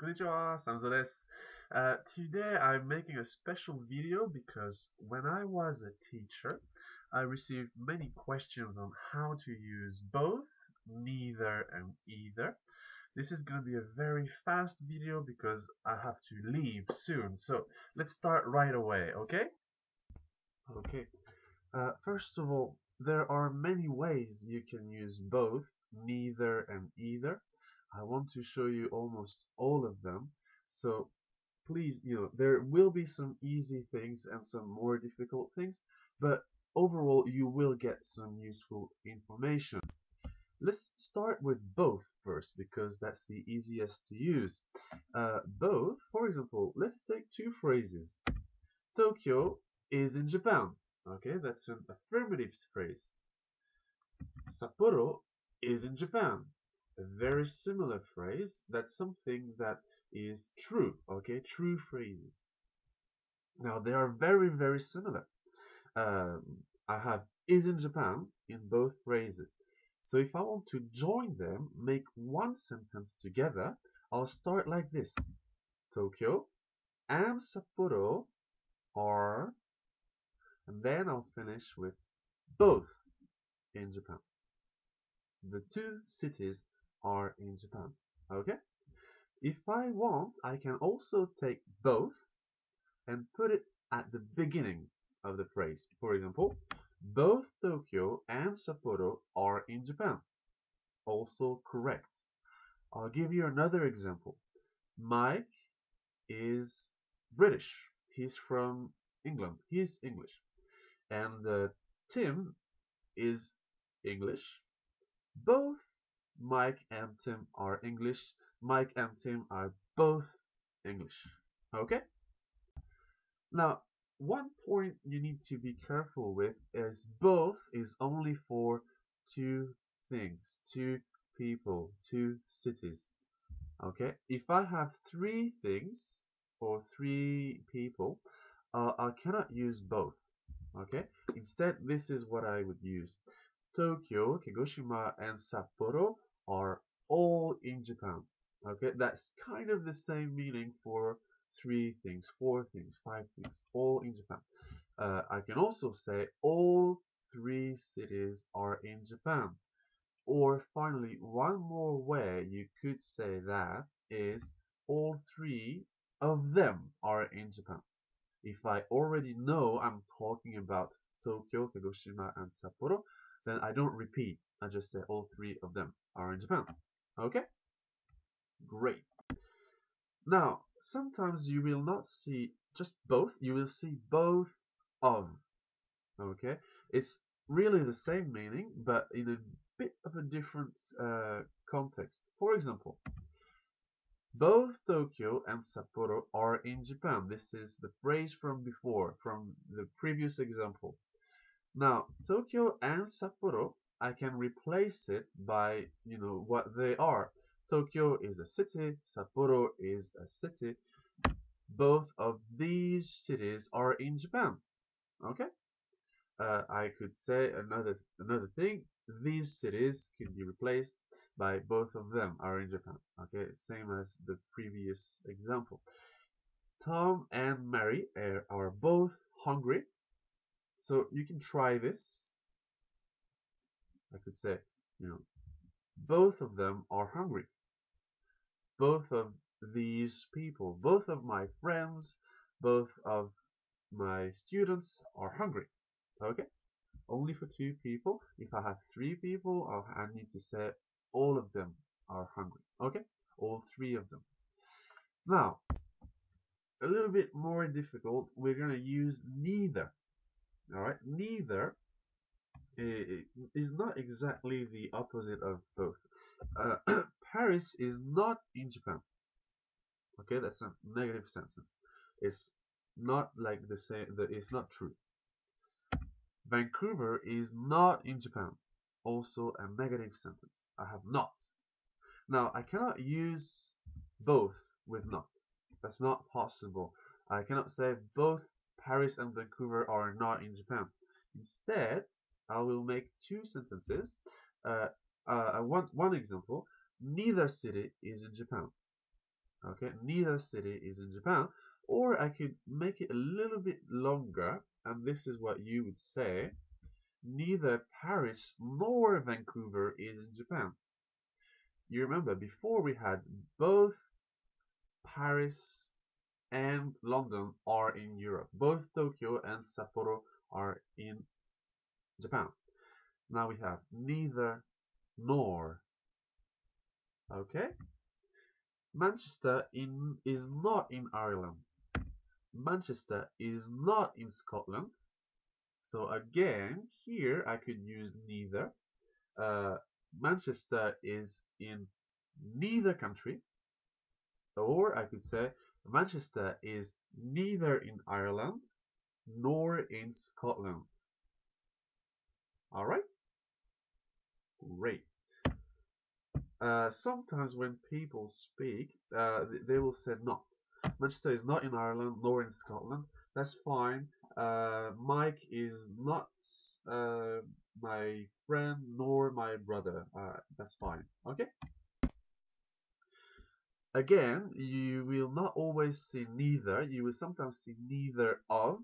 Konnichiwa, Sanzo desu. Today I'm making a special video because when I was a teacher, I received many questions on how to use both, neither, and either. This is going to be a very fast video because I have to leave soon. So let's start right away, okay? Okay. First of all, there are many ways you can use both, neither, and either. I want to show you almost all of them. So please, there will be some easy things and some more difficult things, but overall you will get some useful information. Let's start with both first because that's the easiest to use. Both, for example, let's take two phrases. Tokyo is in Japan. Okay, that's an affirmative phrase. Sapporo is in Japan. A very similar phrase. That's something that is true. Okay, true phrases. Now they are very, very similar. I have is in Japan in both phrases. So if I want to join them, make one sentence together, I'll start like this. Tokyo and Sapporo are, and then I'll finish with both in Japan. The two cities are in Japan. Okay? If I want, I can also take both and put it at the beginning of the phrase. For example, both Tokyo and Sapporo are in Japan. Also correct. I'll give you another example. Mike is British. He's from England. He's English. And Tim is English. Both Mike and Tim are English. Mike and Tim are both English. Okay? Now, one point you need to be careful with is both is only for two things, two people, two cities. Okay? If I have three things or three people, I cannot use both. Okay? Instead, this is what I would use. Tokyo, Kagoshima, and Sapporo are all in Japan. Okay, that's kind of the same meaning for three things, four things, five things, all in Japan. I can also say all three cities are in Japan. Or finally, one more way you could say that is all three of them are in Japan. If I already know I'm talking about Tokyo, Kagoshima, and Sapporo, then I don't repeat. I just say all three of them are in Japan. Okay? Great. Now, sometimes you will not see just both, you will see both of. Okay? It's really the same meaning, but in a bit of a different context. For example, both Tokyo and Sapporo are in Japan. This is the phrase from before, from the previous example. Now, Tokyo and Sapporo, I can replace it by, what they are. Tokyo is a city, Sapporo is a city. Both of these cities are in Japan. Okay? I could say another thing. These cities can be replaced by both of them are in Japan. Okay, same as the previous example. Tom and Mary are both hungry. So you can try this. I could say, both of them are hungry. Both of these people, both of my friends, both of my students are hungry. Okay? Only for two people. If I have three people, I need to say all of them are hungry. Okay? All three of them. Now, a little bit more difficult, we're going to use neither. Alright? Neither is not exactly the opposite of both. Paris is not in Japan. Okay, that's a negative sentence. It's not like the same. It's not true. Vancouver is not in Japan. Also a negative sentence. I have not. Now I cannot use both with not. That's not possible. I cannot say both Paris and Vancouver are not in Japan. Instead, I will make two sentences. I want one example. Neither city is in Japan. Okay, neither city is in Japan. Or I could make it a little bit longer, and this is what you would say. Neither Paris nor Vancouver is in Japan. You remember, before we had both Paris and London are in Europe. Both Tokyo and Sapporo are in Japan. Now we have neither nor. Okay? Manchester is not in Ireland. Manchester is not in Scotland. So again, here I could use neither. Manchester is in neither country. Or I could say Manchester is neither in Ireland nor in Scotland. Alright? Great. Sometimes when people speak, they will say not. Manchester is not in Ireland nor in Scotland. That's fine. Mike is not my friend nor my brother. That's fine. Okay? Again, you will not always see neither. You will sometimes see neither of.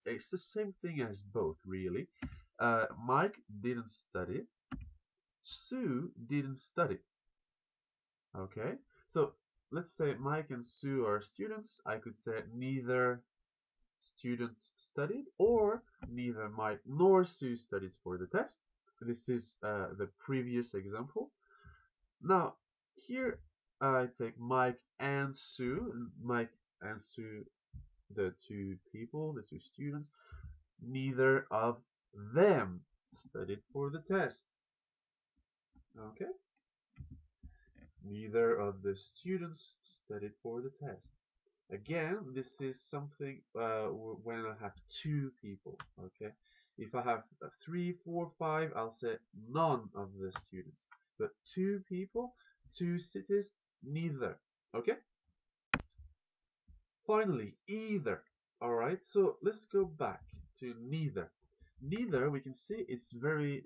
It's the same thing as both, really. Mike didn't study. Sue didn't study. Okay, so let's say Mike and Sue are students. I could say neither student studied, or neither Mike nor Sue studied for the test. This is the previous example. Now, here I take Mike and Sue. Mike and Sue, the two people, the two students. Neither of them studied for the test. Okay? Neither of the students studied for the test. Again, this is something when I have two people. Okay, if I have 3, 4, 5, I'll say none of the students. But two people, two cities, neither. Okay. Finally, either. All right. So let's go back to neither. Neither, we can see it's very,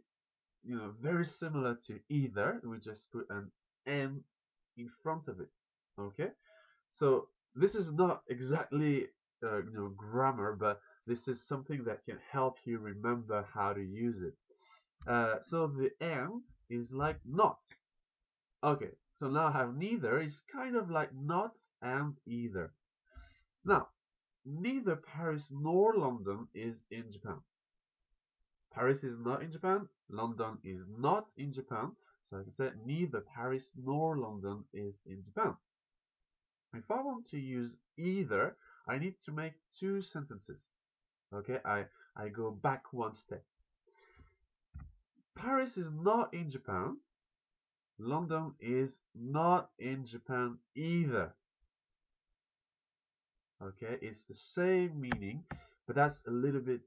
very similar to either. We just put an N in front of it. Okay. So this is not exactly grammar, but this is something that can help you remember how to use it. So the N is like not. Okay, so now I have neither is kind of like not and either. Now, neither Paris nor London is in Japan. Paris is not in Japan. London is not in Japan. So I can say neither Paris nor London is in Japan. If I want to use either, I need to make two sentences. Okay, I go back one step. Paris is not in Japan. London is not in Japan either. Okay, it's the same meaning, but that's a little bit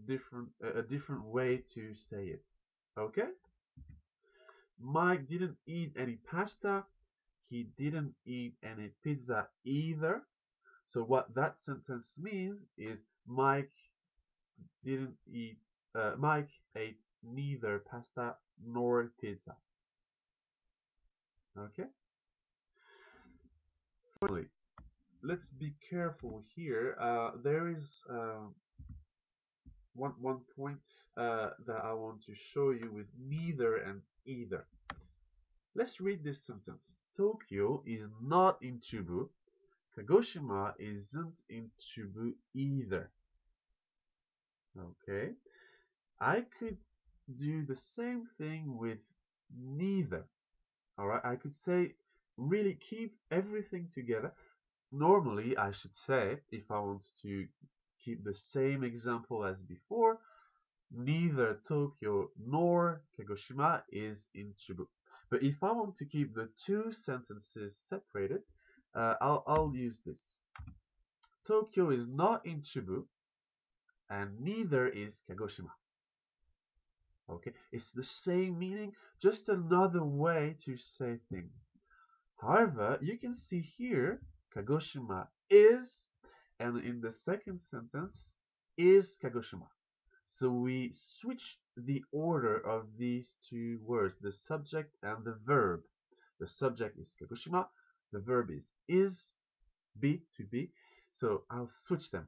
different, a different way to say it. Okay? Mike didn't eat any pasta. He didn't eat any pizza either. So what that sentence means is Mike ate neither pasta nor pizza. Okay? Finally, let's be careful here. There is one point that I want to show you with neither and either. Let's read this sentence. Tokyo is not in Chubu. Kagoshima isn't in Chubu either. Okay, I could do the same thing with neither. Alright, I could say really keep everything together. Normally, I should say, if I want to keep the same example as before, neither Tokyo nor Kagoshima is in Chubu. But if I want to keep the two sentences separated, I'll use this. Tokyo is not in Chubu, and neither is Kagoshima. Okay, it's the same meaning, just another way to say things. However, you can see here, Kagoshima is, and in the second sentence, is Kagoshima. So we switch the order of these two words, the subject and the verb. The subject is Kagoshima, The verb is, be, to be. So I'll switch them.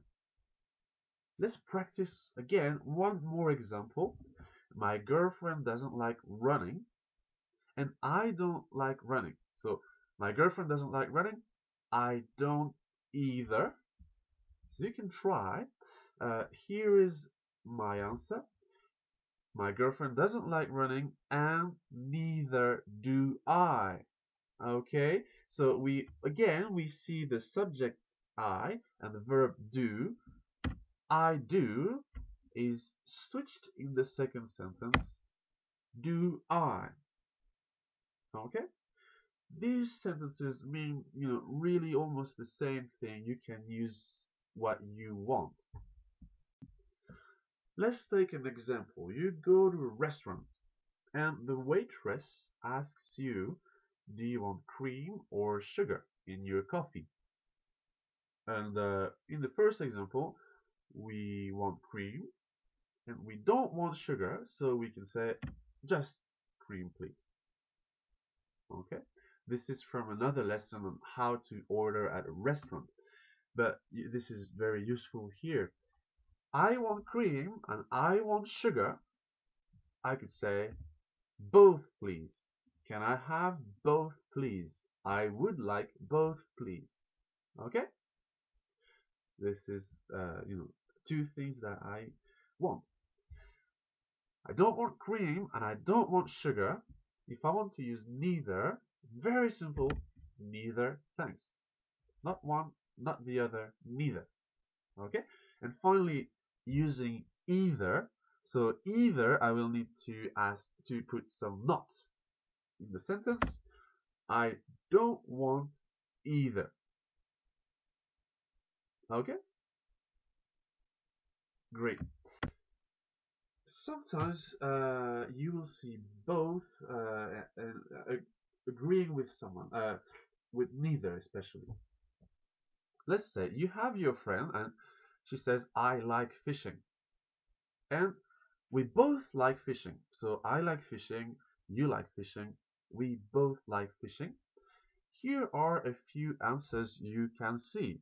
Let's practice again one more example. My girlfriend doesn't like running, and I don't like running. So my girlfriend doesn't like running, I don't either. So you can try. Here is my answer. My girlfriend doesn't like running, and neither do I. Okay, so we see the subject I and the verb do. I do is switched in the second sentence. Do I? Okay, these sentences mean, really almost the same thing. You can use what you want. Let's take an example. You go to a restaurant and the waitress asks you, do you want cream or sugar in your coffee? And in the first example, we want cream and we don't want sugar, so we can say just cream, please. Okay, this is from another lesson on how to order at a restaurant, but this is very useful here. I want cream and I want sugar. I could say both, please. Can I have both, please? I would like both, please. Okay, this is two things that I want. I don't want cream and I don't want sugar. If I want to use neither, very simple, neither, thanks. Not one, not the other, neither. Okay, and finally, using either. So either, I will need to put some not in the sentence. I don't want either. Okay, great. Sometimes you will see both agreeing with someone, with neither especially. Let's say you have your friend and she says, I like fishing. And we both like fishing. So I like fishing, you like fishing, we both like fishing. Here are a few answers you can see.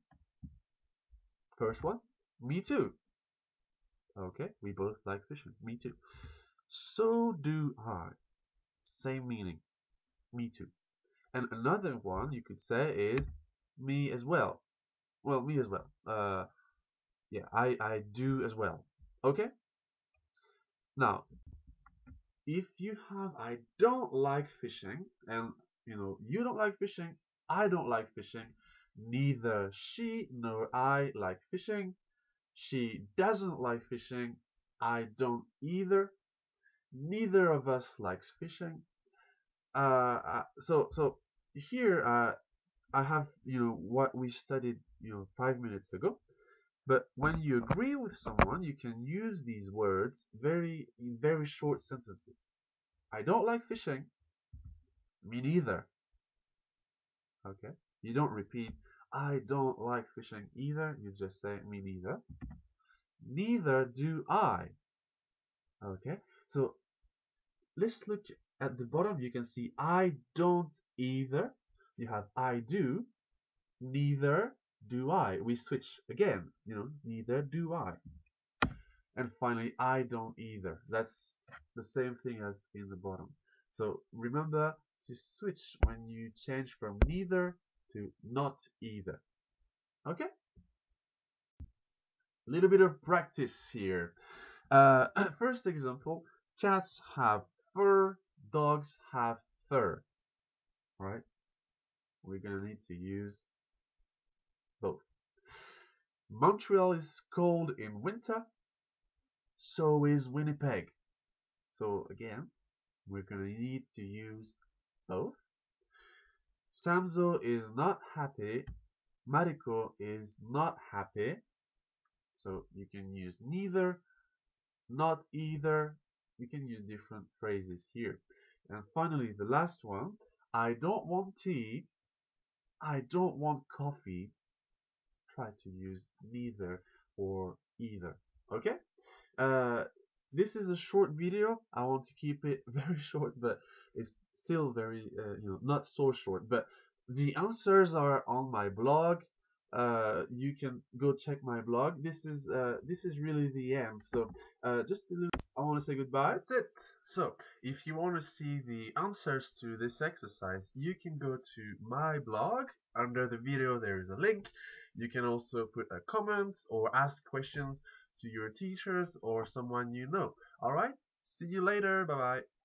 First one, me too. Okay, we both like fishing, me too. So do I. Same meaning, me too. And another one you could say is me as well. Well, me as well. Yeah, I do as well. Okay? Now, if you have I don't like fishing, and you don't like fishing, I don't like fishing, neither she nor I like fishing, she doesn't like fishing, I don't either, neither of us likes fishing. So here I have what we studied 5 minutes ago. But when you agree with someone, you can use these words in very short sentences. I don't like fishing. Me neither. Okay? You don't repeat, I don't like fishing either. You just say, me neither. Neither do I. Okay? So let's look at the bottom. You can see I don't either. You have I do. Neither do I. We switch again. Neither do I. And finally, I don't either. That's the same thing as in the bottom. So remember to switch when you change from neither to not either. Okay? A little bit of practice here. First example, cats have fur, dogs have fur. Right? We're gonna need to use both. Montreal is cold in winter, so is Winnipeg. So again, we're gonna need to use both. Samzo is not happy, Mariko is not happy. So you can use neither, not either. You can use different phrases here. And finally, the last one, I don't want tea, I don't want coffee. Try to use neither or either. Okay? This is a short video. I want to keep it very short, but it's still very, not so short. But The answers are on my blog. You can go check my blog. This is really the end. So just a little, I want to say goodbye. That's it. So if you want to see the answers to this exercise, you can go to my blog. Under the video, there is a link. You can also put a comment or ask questions to your teachers or someone you know. All right. See you later. Bye bye.